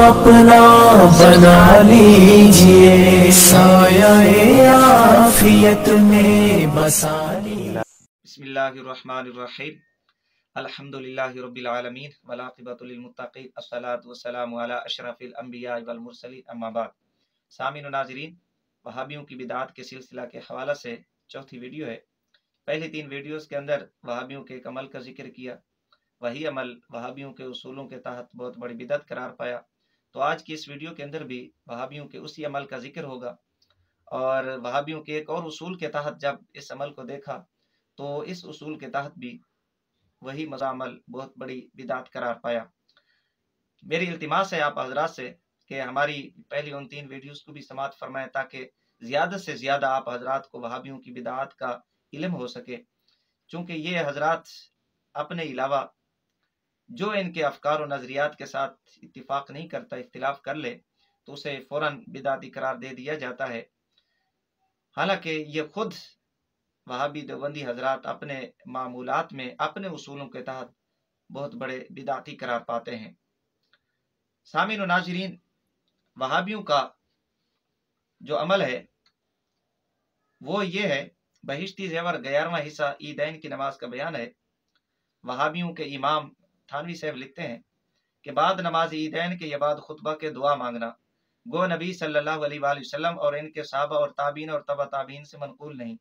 اپنا بنا لیجئے، سایہ عافیت میں بسا لیجئے۔ بسم اللہ الرحمن الرحیم، الحمدللہ رب العالمین والعاقبۃ للمتقین، الصلاۃ والسلام علی اشرف الانبیاء والمرسلین، اما بعد۔ سامعین و ناظرین، وہابیوں کی بدعات کے سلسلہ کے حوالہ سے چوتھی ویڈیو ہے۔ پہلی 3 ویڈیوز کے اندر وہابیوں کے ایک عمل کا ذکر کیا، وہی عمل وہابیوں کے اصولوں کے تحت بہت بڑی بدعت قرار پایا۔ تو آج کی اس ویڈیو کے اندر بھی وہابیوں کے اسی عمل کا ذکر ہوگا، اور وہابیوں کے ایک اور اصول کے تحت جب اس عمل کو دیکھا تو اس اصول کے تحت بھی وہی مزہ عمل بہت بڑی بدعت قرار پایا۔ میری التماس ہے آپ حضرات سے کہ ہماری پہلی ان 3 ویڈیوز کو بھی سماعت فرمائیں، تاکہ زیادہ سے زیادہ آپ حضرات کو وہابیوں کی بدعات کا علم ہو سکے، چونکہ یہ حضرات اپنے علاوہ جو ان کے افکار و نظریات کے ساتھ اتفاق نہیں کرتا، اختلاف کر لے تو اسے فوراً بدعتی قرار دے دیا جاتا ہے، حالانکہ یہ خود وہابی دیوبندی حضرات اپنے معمولات میں اپنے اصولوں کے تحت بہت بڑے بدعتی قرار پاتے ہیں۔ سامعین و ناظرین، وہابیوں کا جو عمل ہے وہ یہ ہے، بہشتی زیور 11واں حصہ عیدین کی نماز کا بیان ہے۔ وہابیوں کے امام تھانوی صاحب لکھتے ہیں کہ بعد نماز عیدین کے یا بعد خطبہ کے دعا مانگنا گو نبی صلی اللہ علیہ وآلہ وسلم اور ان کے صحابہ اور تابعین اور تبع تابعین سے منقول نہیں،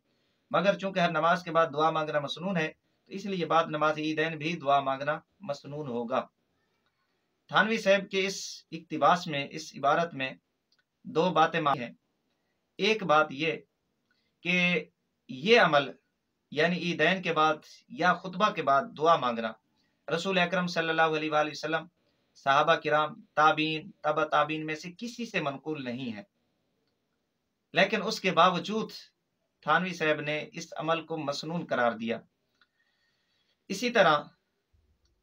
مگر چونکہ ہر نماز کے بعد دعا مانگنا مسنون ہے تو اس لیے بعد نماز عیدین بھی دعا مانگنا مسنون ہوگا۔ تھانوی صاحب کے اس اقتباس میں، اس عبارت میں 2 باتیں ہیں۔ ایک بات یہ کہ یہ عمل یعنی عیدین کے بعد یا خطبہ کے بعد دعا مانگنا رسول اکرم صلی اللہ علیہ وآلہ وسلم، صحابہ کرام، تابعین، تبع تابعین میں سے کسی سے منقول نہیں ہے، لیکن اس کے باوجود تھانوی صاحب نے اس عمل کو مسنون قرار دیا۔ اسی طرح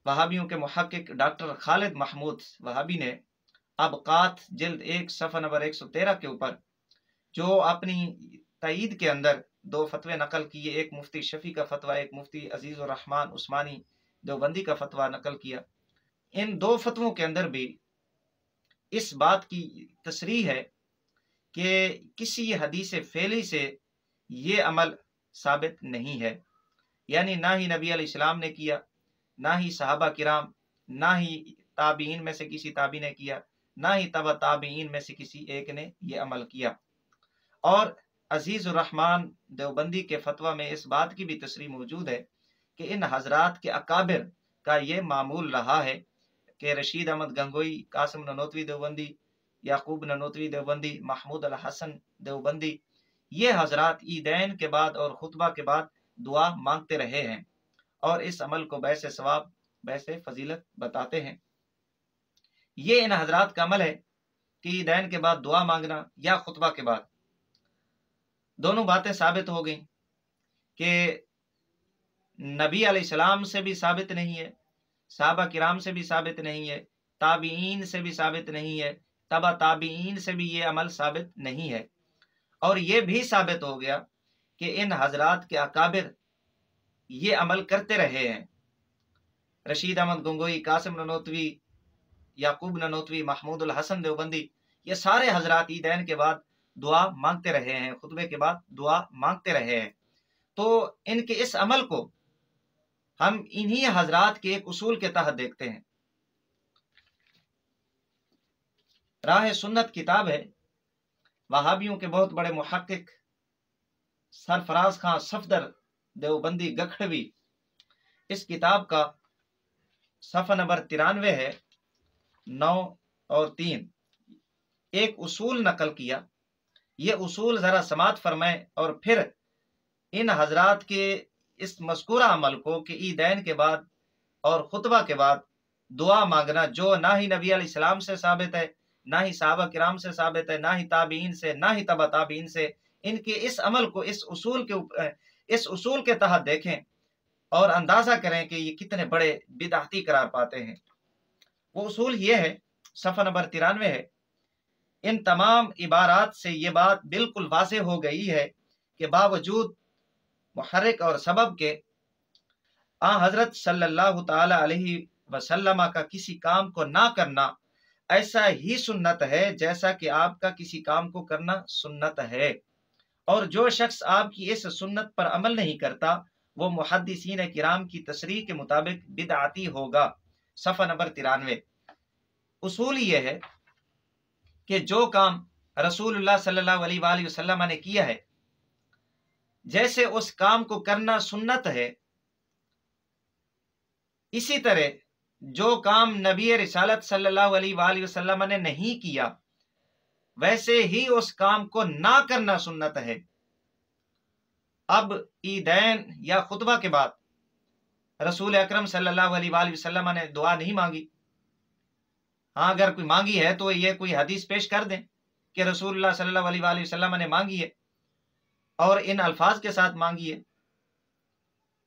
وہابیوں کے محقق ڈاکٹر خالد محمود وہابی نے ابقات جلد 1 صفحہ نمبر 113 کے اوپر جو اپنی تائید کے اندر 2 فتوے نقل کیے، ایک مفتی شفیع کا فتویٰ، ایک مفتی عزیز الرحمن عثمانی دیوبندی کا فتویٰ نقل کیا۔ ان 2 فتووں کے اندر بھی اس بات کی تصریح ہے کہ کسی حدیث فعلی سے یہ عمل ثابت نہیں ہے، یعنی نہ ہی نبی علیہ السلام نے کیا، نہ ہی صحابہ کرام، نہ ہی تابعین میں سے کسی تابعی نے کیا، نہ ہی تبع تابعین میں سے کسی ایک نے یہ عمل کیا۔ اور عزیز الرحمن دیوبندی کے فتویٰ میں اس بات کی بھی تصریح موجود ہے کہ ان حضرات کے اکابر کا یہ معمول رہا ہے کہ رشید احمد گنگوئی، قاسم نانوتوی دیوبندی، یعقوب نانوتوی دیوبندی، محمود الحسن دیوبندی، یہ حضرات عیدین کے بعد اور خطبہ کے بعد دعا مانگتے رہے ہیں اور اس عمل کو باعث ثواب، باعث فضیلت بتاتے ہیں۔ یہ ان حضرات کا عمل ہے کہ عیدین کے بعد دعا مانگنا یا خطبہ کے بعد، دونوں باتیں ثابت ہو گئیں کہ نبی علیہ السلام سے بھی ثابت نہیں ہے، صحابہ کرام سے بھی ثابت نہیں ہے، تابعین سے بھی ثابت نہیں ہے، تبع تابعین سے بھی یہ عمل ثابت نہیں ہے، اور یہ بھی ثابت ہو گیا کہ ان حضرات کے اکابر یہ عمل کرتے رہے ہیں۔ رشید احمد گنگوئی، قاسم نانوتوی، یعقوب نانوتوی، محمود الحسن دیوبندی، یہ سارے حضرات عیدین کے بعد دعا مانگتے رہے ہیں، خطبے کے بعد دعا مانگتے رہے ہیں۔ تو ان کے اس عمل کو ہم انہی حضرات کے ایک اصول کے تحت دیکھتے ہیں۔ راہ سنت کتاب ہے، وہابیوں کے بہت بڑے محقق سرفراز خان صفدر دیوبندی گکھڑوی، اس کتاب کا صفحہ نمبر 93 ہے، 9 اور 3 ایک اصول نقل کیا۔ یہ اصول ذرا سماعت فرمائیں اور پھر ان حضرات کے اس مذکورہ عمل کو کہ عیدین کے بعد اور خطبہ کے بعد دعا مانگنا جو نہ ہی نبی علیہ السلام سے ثابت ہے، نہ ہی صحابہ کرام سے ثابت ہے، نہ ہی تابعین سے، نہ ہی تبع تابعین سے، ان کے اس عمل کو اس اصول کے تحت دیکھیں اور اندازہ کریں کہ یہ کتنے بڑے بدعتی قرار پاتے ہیں۔ وہ اصول یہ ہے، صفحہ نمبر 93 ہے، ان تمام عبارات سے یہ بات بالکل واضح ہو گئی ہے کہ باوجود محرک اور سبب کے حضرت صلی اللہ تعالی علیہ وسلم کا کسی کام کو نہ کرنا ایسا ہی سنت ہے جیسا کہ آپ کا کسی کام کو کرنا سنت ہے، اور جو شخص آپ کی اس سنت پر عمل نہیں کرتا وہ محدثین کرام کی تصریح کے مطابق بدعتی ہوگا۔ صفحہ نمبر 93۔ اصول یہ ہے کہ جو کام رسول اللہ صلی اللہ علیہ وآلہ وسلم نے کیا ہے، جیسے اس کام کو کرنا سنت ہے، اسی طرح جو کام نبی رسالت صلی اللہ علیہ وآلہ وسلم نے نہیں کیا ویسے ہی اس کام کو نہ کرنا سنت ہے۔ اب عیدین یا خطبہ کے بعد رسول اکرم صلی اللہ علیہ وآلہ وسلم نے دعا نہیں مانگی، ہاں اگر کوئی مانگی ہے تو یہ کوئی حدیث پیش کر دیں کہ رسول اللہ صلی اللہ علیہ وآلہ وسلم نے مانگی ہے اور ان الفاظ کے ساتھ مانگی ہے۔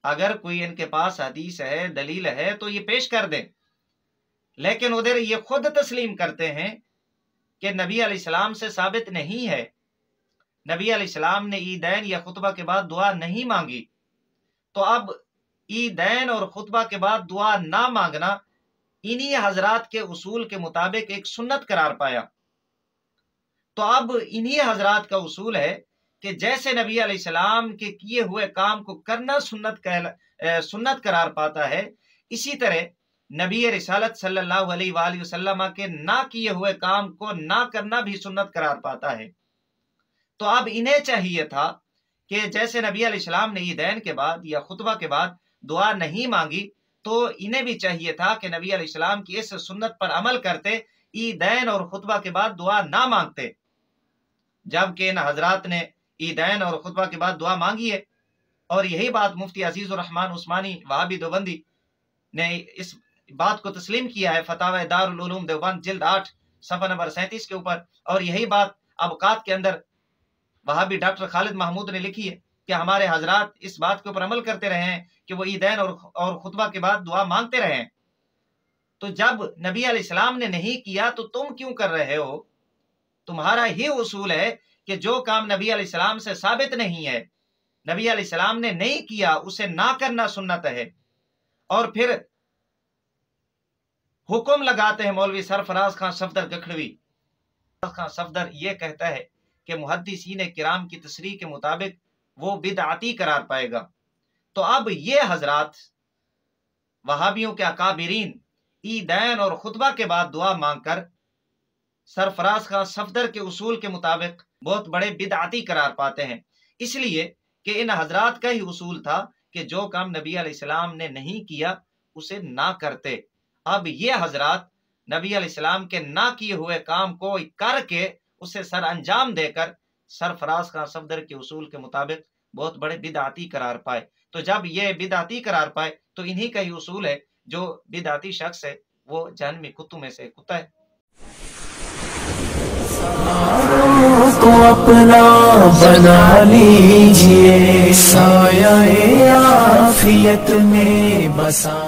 اگر کوئی ان کے پاس حدیث ہے، دلیل ہے تو یہ پیش کر دیں، لیکن ادھر یہ خود تسلیم کرتے ہیں کہ نبی علیہ السلام سے ثابت نہیں ہے، نبی علیہ السلام نے عیدین یا خطبہ کے بعد دعا نہیں مانگی، تو اب عیدین اور خطبہ کے بعد دعا نہ مانگنا انہی حضرات کے اصول کے مطابق ایک سنت قرار پایا۔ تو اب انہی حضرات کا اصول ہے کہ جیسے نبی علیہ السلام کے کیے ہوئے کام کو کرنا سنت قرار پاتا ہے، اسی طرح نبی رسالت صلی اللہ علیہ وآلہ وسلم کے نہ کیے ہوئے کام کو نہ کرنا بھی سنت قرار پاتا ہے۔ تو اب انہیں چاہیے تھا کہ جیسے نبی علیہ السلام نے عیدین کے بعد یا خطبہ کے بعد دعا نہیں مانگی، تو انہیں بھی چاہیے تھا کہ نبی علیہ السلام کی اس سنت پر عمل کرتے، عیدین اور خطبہ کے بعد دعا نہ مانگتے، جبکہ ان حضرات نے عیدین اور خطبہ کے بعد دعا مانگی ہے۔ اور یہی بات مفتی عزیز الرحمن عثمانی وہابی دیوبندی نے اس بات کو تسلیم کیا ہے فتاوی دارالعلوم دیوبند جلد 8 صفحہ نمبر 37 کے اوپر، اور یہی بات اوقات کے اندر وہابی ڈاکٹر خالد محمود نے لکھی ہے کہ ہمارے حضرات اس بات کے اوپر عمل کرتے رہے ہیں کہ وہ عیدین اور خطبہ کے بعد دعا مانگتے رہے ہیں۔ تو جب نبی علیہ السلام نے نہیں کیا تو تم کیوں کر رہے ہو؟ تمہارا ہی اصول ہے کہ جو کام نبی علیہ السلام سے ثابت نہیں ہے، نبی علیہ السلام نے نہیں کیا، اسے نہ کرنا سنت ہے، اور پھر حکم لگاتے ہیں مولوی سرفراز خان صفدر گکھڑوی خان صفدر یہ کہتا ہے کہ محدثین کرام کی تصریح کے مطابق وہ بدعتی قرار پائے گا۔ تو اب یہ حضرات وہابیوں کے اکابرین عیدین اور خطبہ کے بعد دعا مانگ کر سرفراز خان صفدر کے اصول کے مطابق بہت بڑے بدعتی قرار پاتے ہیں، اس لیے کہ ان حضرات کا ہی اصول تھا کہ جو کام نبی علیہ السلام نے نہیں کیا اسے نہ کرتے۔ اب یہ حضرات نبی علیہ السلام کے نہ کیے ہوئے کام کو کر کے اسے سر انجام دے کر سرفراز خان صفدر کے اصول کے مطابق بہت بڑے بدعتی قرار پائے۔ تو جب یہ بدعتی قرار پائے تو انہی کا ہی اصول ہے، جو بدعتی شخص ہے وہ جہنمی کتوں میں سے کتا ہے۔ کو اپنا بنا لیجئے، سایہ عافیت میں بسا